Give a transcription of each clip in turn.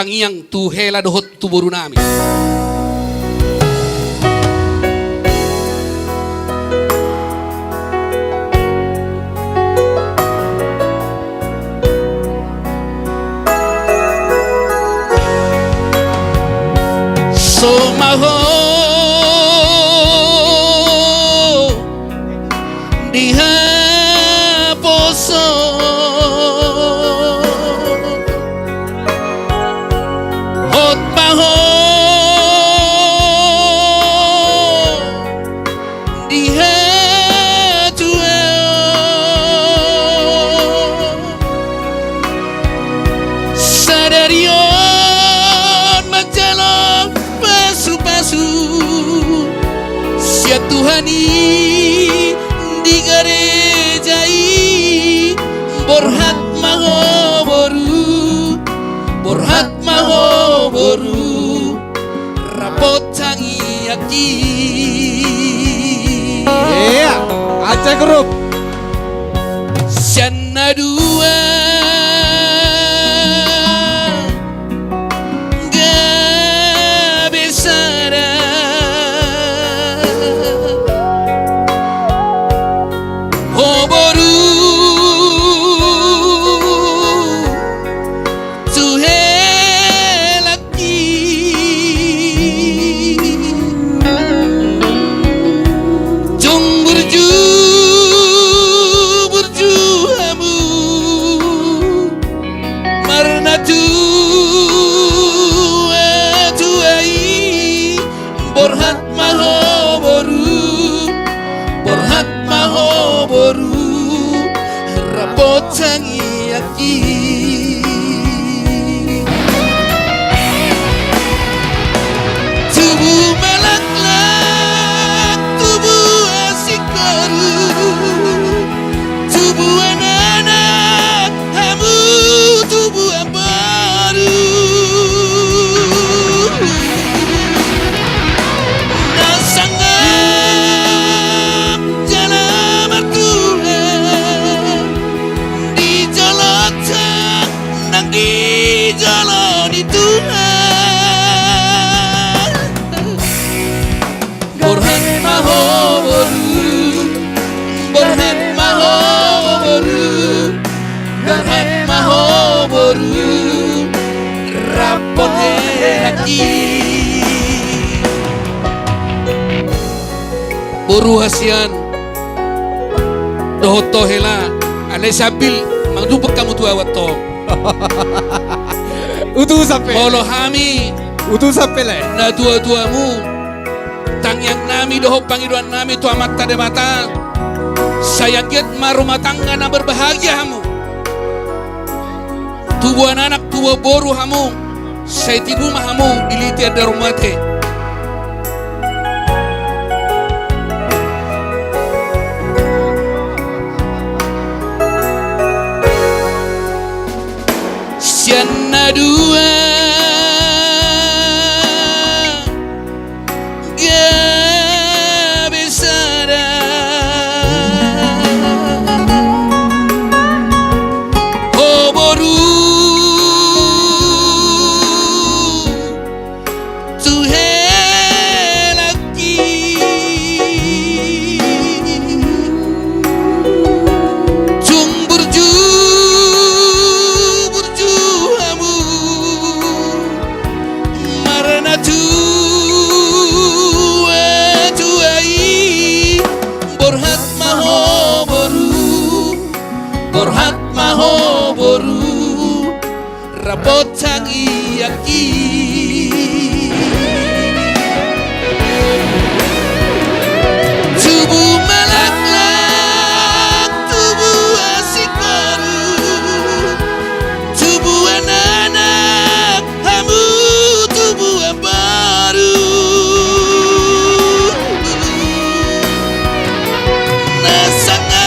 iyang tuhela dohot tuburu nami. Somaho diha poso hot maho diha tueo sadarion majalong pasu-pasu sia Tuhani di garejai borhat maho boru rapot tangi aki Aceh Group. Siana dua gabesara Hoboru tuhelaki jung burju hamu marna tuai borhat maho boru rapot tangi aki tubuh melak-lak tubuh asik baru tubuh anak hamu tubuh baru nasangap jalan Tuhan di jalan nang di jalan Tuhan borhat maho boru rapot hati boru hasian dohoto hela ale sabil mangdubek kamu tua wato Utuh sampai. holo hami Utuh sampai le. na tua-tuamu tangyang nami doho pangiduan nami tua mata de mata saya giat marumah tangga na berbahagia hamu tubuh anak tubuh boru hamu saya tibu mahamu diliti ada rumate siana dua gabesara hoboru tuhelaki jung burju hamu marana tuai borhat maho boru rapot tangi aki tubuh melak-lak tubuh asik baru tubuh anak hamu tubuh baru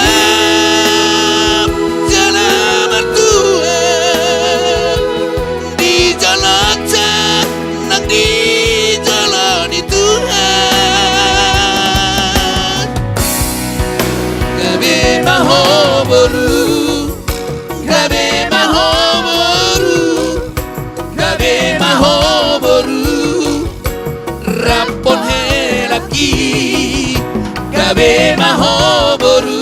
nasangap jalan Tuhan di jalan nang di Gabe mahoboru,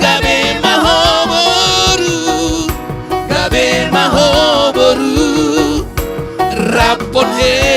gabe mahoboru, gabe mahoboru, rapon he